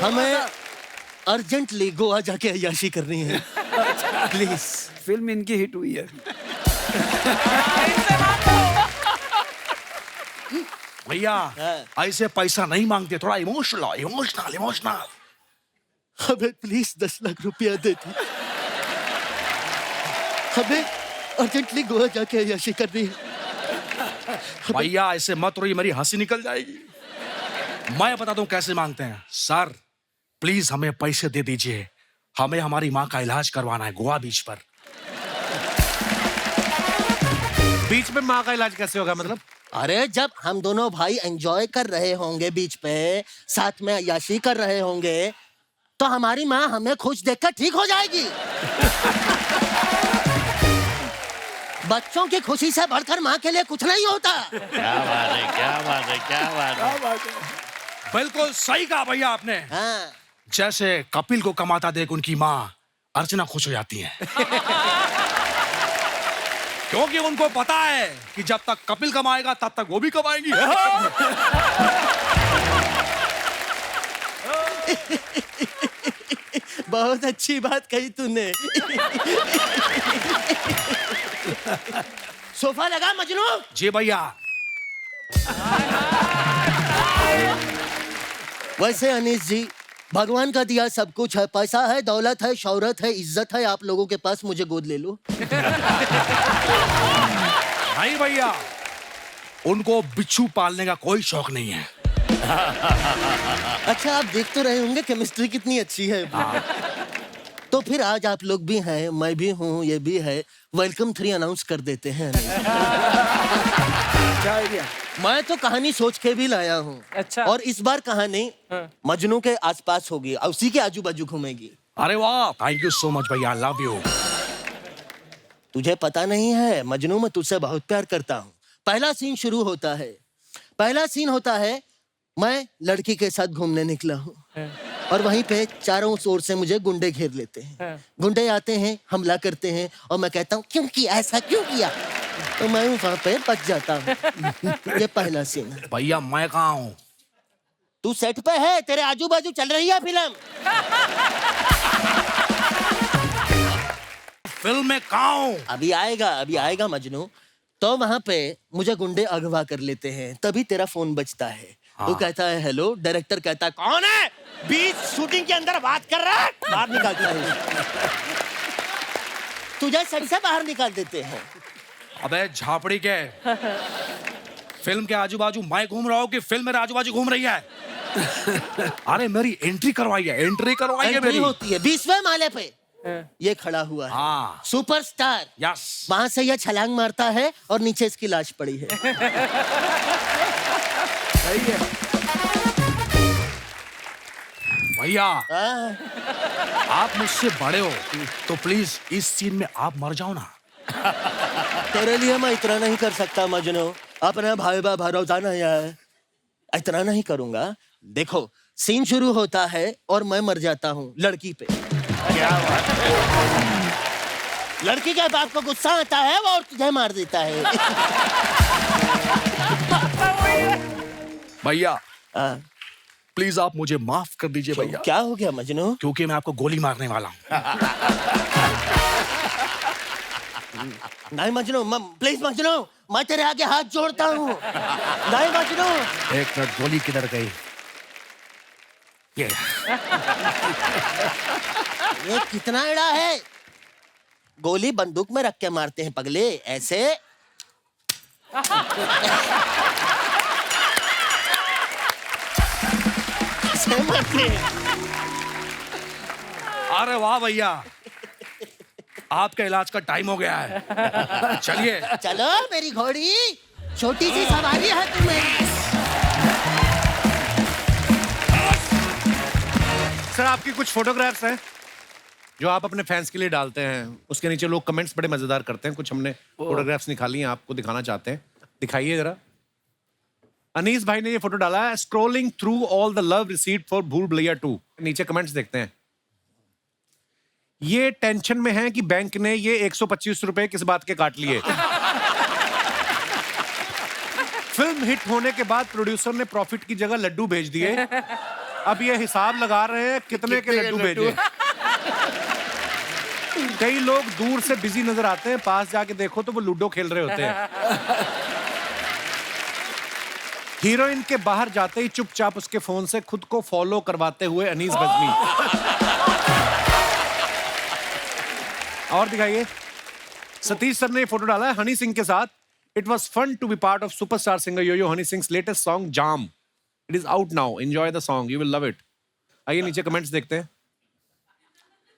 हमें अर्जेंटली गोवा जाके अय्याशी करनी है, प्लीज। फिल्म इनकी हिट हुई है। भैया ऐसे पैसा नहीं मांगते, थोड़ा इमोशनल इमोशनल इमोशनल। हमें प्लीज 10 लाख रुपया दे दी। हमें अर्जेंटली गोवा जाके अय्याशी करनी है। भैया ऐसे मत रोइए, मेरी हंसी निकल जाएगी। मैं बताता हूँ कैसे मांगते हैं। सर प्लीज हमें पैसे दे दीजिए, हमें हमारी माँ का इलाज करवाना है गोवा बीच पर। बीच में माँ का इलाज कैसे होगा, मतलब? अरे जब हम दोनों भाई एंजॉय कर रहे होंगे बीच पे, साथ में अय्याशी कर रहे होंगे, तो हमारी माँ हमें खुश देखकर ठीक हो जाएगी। बच्चों की खुशी से बढ़कर माँ के लिए कुछ नहीं होता। क्या बात है, क्या बात है, क्या बात है। बिल्कुल सही कहा भैया आपने। हाँ। जैसे कपिल को कमाता देख उनकी माँ अर्चना खुश हो जाती है। क्योंकि उनको पता है कि जब तक कपिल कमाएगा तब तक वो भी कमाएंगी। बहुत अच्छी बात कही तूने। सोफा लगा मजनू। जी भैया। वैसे अनीस जी, भगवान का दिया सब कुछ है, पैसा है, दौलत है, शौहरत है, इज्जत है आप लोगों के पास, मुझे गोद ले लो। नहीं भैया, उनको बिच्छू पालने का कोई शौक नहीं है। अच्छा, आप देख तो रहे होंगे केमिस्ट्री कितनी अच्छी है। तो फिर आज आप लोग भी हैं, मैं भी हूँ, ये भी है, वेलकम 3 अनाउंस कर देते हैं। क्या आइडिया? मैं तो कहानी सोच के भी लाया हूँ। अच्छा। और इस बार कहानी मजनू के आसपास होगी, उसी के आजू बाजू घूमेगी। अरे वाह, थैंक यू सो मच भैया, लव यू। तुझे पता नहीं है मजनू, मैं तुझसे बहुत प्यार करता हूँ। पहला सीन शुरू होता है। पहला सीन होता है, मैं लड़की के साथ घूमने निकला हूँ और वहीं पे चारों ओर से मुझे गुंडे घेर लेते हैं। गुंडे आते हैं, हमला करते हैं और मैं कहता हूँ क्यों किया, ऐसा क्यों किया? तो मैं वहां पे बच जाता हूँ। ये पहला सीन है। भैया मैं कहाँ हूँ? तू सेट पे है, तेरे आजू बाजू चल रही है फिल्म। फिल्म में कहाँ हूँ? अभी आएगा मजनू। तो वहां पे मुझे गुंडे अगवा कर लेते हैं, तभी तेरा फोन बजता है। तू कहता है हेलो, डायरेक्टर कहता है कौन है, बीच शूटिंग के अंदर बात कर रहा है, बाहर निकालता है। तुझे सेट से बाहर निकाल देते हैं। अबे झापड़ी के, फिल्म के आजू बाजू मैं घूम रहा हूँ कि फिल्म मेरे आजू बाजू घूम रही है? अरे मेरी एंट्री करवाइए, एंट्री करवाइए एंट्री मेरी। होती है 20वें माले पे, ये खड़ा हुआ है हाँ। सुपरस्टार। यस। वहां से ये छलांग मारता है और नीचे इसकी लाश पड़ी है। सही है। भैया हाँ, आप मुझसे बड़े हो तो प्लीज इस सीन में आप मर जाओ ना। तेरे लिए मैं इतना नहीं कर सकता मजनू, अपना भाई बा भरोसा नहीं है, इतना नहीं करूंगा। देखो सीन शुरू होता है और मैं मर जाता हूँ लड़की पे। क्या बात है? लड़की के बाप को गुस्सा आता है वो और तुझे मार देता है। भैया हाँ, प्लीज आप मुझे माफ कर दीजिए भैया, क्या हो गया मजनू? क्योंकि मैं आपको गोली मारने वाला हूँ। नहीं मजनू, प्लीज मजनू, मैं तेरे आगे हाथ जोड़ता हूँ। नहीं मजनू। एक मिनट, गोली किधर गई? ये ये कितना एड़ा है? गोली बंदूक में रख के मारते हैं पगले, ऐसे। ऐसे मारते हैं। अरे वाह भैया, आपका इलाज का टाइम हो गया है। चलिए चलो मेरी घोड़ी, छोटी सी सवारी है तुम्हें। सर आपकी कुछ फोटोग्राफ्स हैं जो आप अपने फैंस के लिए डालते हैं, उसके नीचे लोग कमेंट्स बड़े मजेदार करते हैं। कुछ हमने फोटोग्राफ्स निकाली हैं, आपको दिखाना चाहते हैं, दिखाइए जरा। अनीस भाई ने ये फोटो डाला है, scrolling through all the love receipt for भूल भुलैया 2। नीचे कमेंट्स देखते हैं। ये टेंशन में है कि बैंक ने ये 125 रुपए किस बात के काट लिए। फिल्म हिट होने के बाद प्रोड्यूसर ने प्रॉफिट की जगह लड्डू भेज दिए। अब ये हिसाब लगा रहे हैं कितने के लड्डू भेजे। कई लोग दूर से बिजी नजर आते हैं, पास जाके देखो तो वो लूडो खेल रहे होते हैं। हीरोइन के बाहर जाते ही चुपचाप उसके फोन से खुद को फॉलो करवाते हुए अनीस बजमी। और दिखाइए, सतीश सर ने ये फोटो डाला है हनी सिंह के साथ। It was fun to be part of superstar singer Yo Yo Honey Singh latest song jam. It is out now, enjoy the song, you will love it. आइए नीचे कमेंट्स देखते हैं।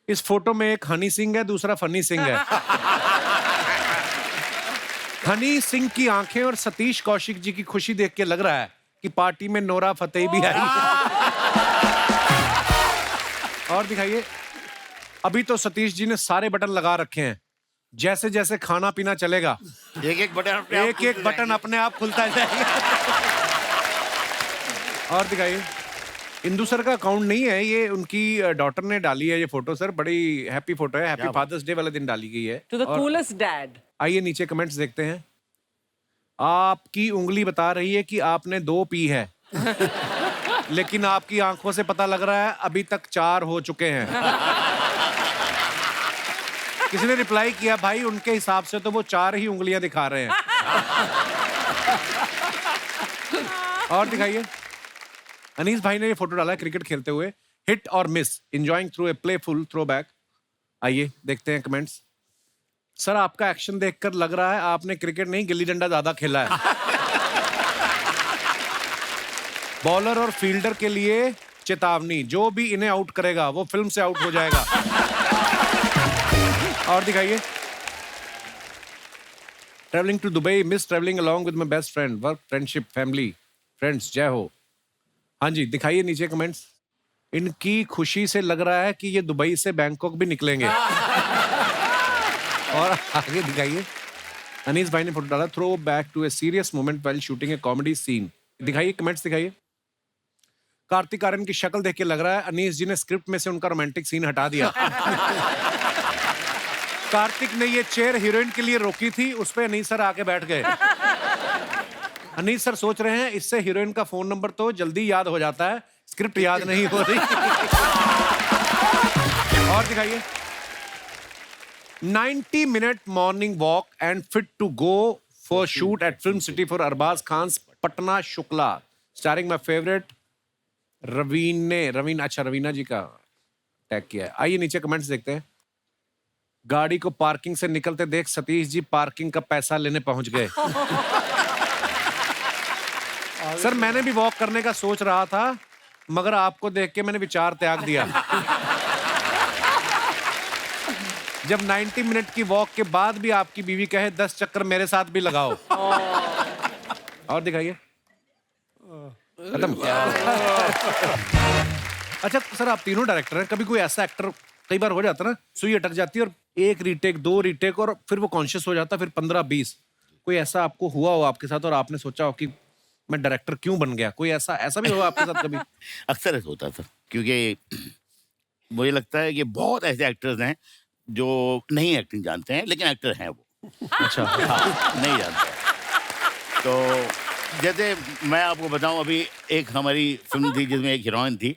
इस फोटो में एक हनी सिंह है, दूसरा फनी सिंह है। हनी सिंह की आंखें और सतीश कौशिक जी की खुशी देख के लग रहा है कि पार्टी में नोरा फतेही भी आई। और दिखाइए, अभी तो सतीश जी ने सारे बटन लगा रखे हैं, जैसे जैसे खाना पीना चलेगा एक एक बटन अपने आप खुलता जाएगा। और दिखाइए, इंदु सर का अकाउंट नहीं है ये, उनकी डॉटर ने डाली है ये फोटो। सर बड़ी हैप्पी फोटो है, हैप्पी फादर्स डे वाले दिन डाली गई है। To the coolest dad. आइए नीचे कमेंट्स देखते हैं। आपकी उंगली बता रही है कि आपने 2 पी है, लेकिन आपकी आंखों से पता लग रहा है अभी तक 4 हो चुके हैं। किसी ने रिप्लाई किया, भाई उनके हिसाब से तो वो 4 ही उंगलियां दिखा रहे हैं। और दिखाइए, अनीस भाई ने ये फोटो डाला है क्रिकेट खेलते हुए, हिट और miss, enjoying through a playful throwback. आइए देखते हैं कमेंट्स। सर आपका एक्शन देखकर लग रहा है आपने क्रिकेट नहीं गिल्ली डंडा ज्यादा खेला है। बॉलर और फील्डर के लिए चेतावनी, जो भी इन्हें आउट करेगा वो फिल्म से आउट हो जाएगा। और दिखाइए, travelling to Dubai, miss travelling along with my best friend, work friendship family friends, जय हो। हाँ जी, दिखाइए नीचे कमेंट्स। इनकी खुशी से लग रहा है कि ये दुबई से बैंकॉक भी निकलेंगे। और आगे दिखाइए, अनीस भाई ने फोटो डाला, throwback to a serious moment while shooting a comedy scene. दिखाइए कमेंट्स दिखाइए। कार्तिक आर्यन की शक्ल देख के लग रहा है अनीस जी ने स्क्रिप्ट में से उनका रोमांटिक सीन हटा दिया। कार्तिक ने ये चेयर हीरोइन के लिए रोकी थी, उस पे अनीस सर आके बैठ गए। अनीस सर सोच रहे हैं इससे हीरोइन का फोन नंबर तो जल्दी याद हो जाता है, स्क्रिप्ट याद नहीं हो रही। और दिखाइए, 90 minute morning walk and fit to go for shoot at film city for Arbaaz Khan Patna Shukla, starring my favourite Raveena ji का टैग किया है। आइए नीचे कमेंट्स देखते हैं। गाड़ी को पार्किंग से निकलते देख सतीश जी पार्किंग का पैसा लेने पहुंच गए। सर मैंने भी वॉक करने का सोच रहा था, मगर आपको देख के मैंने विचार त्याग दिया। जब 90 मिनट की वॉक के बाद भी आपकी बीवी कहे 10 चक्कर मेरे साथ भी लगाओ। और दिखाइए, खत्म। अच्छा सर, आप तीनों डायरेक्टर हैं, कभी कोई ऐसा एक्टर, कई बार हो जाता है ना, सुई अटक जाती है और एक रीटेक, 2 रीटेक और फिर वो कॉन्शियस हो जाता है, फिर 15-20, कोई ऐसा आपको हुआ हो आपके साथ और आपने सोचा हो कि मैं डायरेक्टर क्यों बन गया? कोई ऐसा भी हुआ आपके साथ कभी? अक्सर ऐसा होता है सर, क्योंकि मुझे लगता है कि बहुत ऐसे एक्टर्स हैं जो नहीं एक्टिंग जानते हैं, लेकिन एक्टर हैं वो। अच्छा। हाँ, नहीं जानते हैं। तो जैसे मैं आपको बताऊं, अभी एक हमारी फिल्म थी जिसमें एक हीरोइन थी,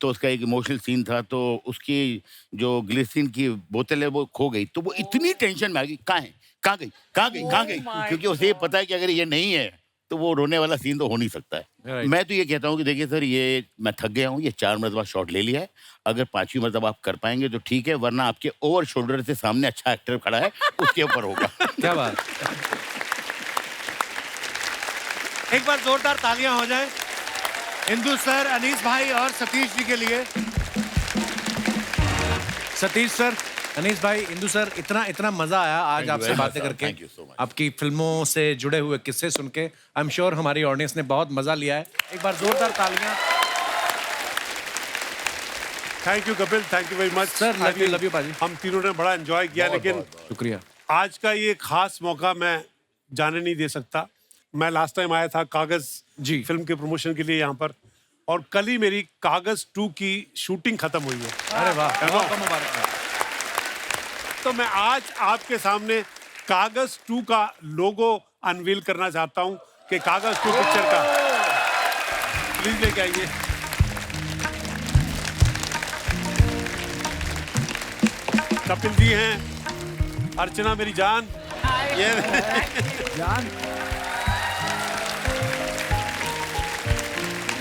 तो उसका एक इमोशनल सीन था, तो उसकी जो ग्लिसरीन की बोतल है वो खो गई, तो वो इतनी टेंशन में आ गई, कहाँ है, कहाँ गई, कहाँ गई, कहाँ गई, my क्योंकि उसे ये पता है कि अगर ये नहीं है तो वो रोने वाला सीन तो हो नहीं सकता है। Right. मैं तो ये कहता हूँ कि देखिए सर, ये मैं थक गया हूँ, ये 4 मरतबा शॉट ले लिया है, अगर 5वीं मरतबा आप कर पाएंगे तो ठीक है, वरना आपके ओवर शोल्डर से सामने अच्छा एक्टर खड़ा है, उसके ऊपर होगा। क्या बात। एक बार जोरदार तालियां हो जाएं इंदु सर, अनीस भाई और सतीश जी के लिए। सतीश सर, अनीस भाई, इंदु सर, इतना मजा आया आज Thank you आपसे very बातें much, sir. करके, Thank you so much. आपकी फिल्मों से जुड़े हुए किस्से सुन के। आई एम श्योर हमारी ऑडियंस ने बहुत मजा लिया है। एक बार जोरदार तालियां। Thank you Kapil, thank you very much sir, love you पाजी। हम तीनों ने बड़ा एंजॉय किया, लेकिन शुक्रिया। आज का ये खास मौका मैं जाने नहीं दे सकता। मैं लास्ट टाइम आया था कागज जी। फिल्म के प्रमोशन के लिए यहाँ पर, और कल ही मेरी कागज 2 की शूटिंग खत्म हुई है। अरे वाह, बहुत मुबारक। तो मैं आज आपके सामने कागज 2 का लोगो अनवील करना चाहता हूँ कि कागज 2 पिक्चर का प्लीज लेके आइए। कपिल जी हैं, अर्चना मेरी जान, ये जान,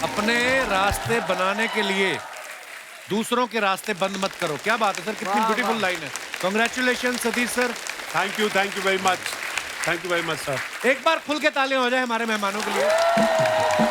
अपने रास्ते बनाने के लिए दूसरों के रास्ते बंद मत करो। क्या बात है सर, कितनी ब्यूटीफुल लाइन है। Congratulation Satish sir. Thank you very much, thank you very much sir. एक बार खुल के तालियां हो जाए हमारे मेहमानों के लिए।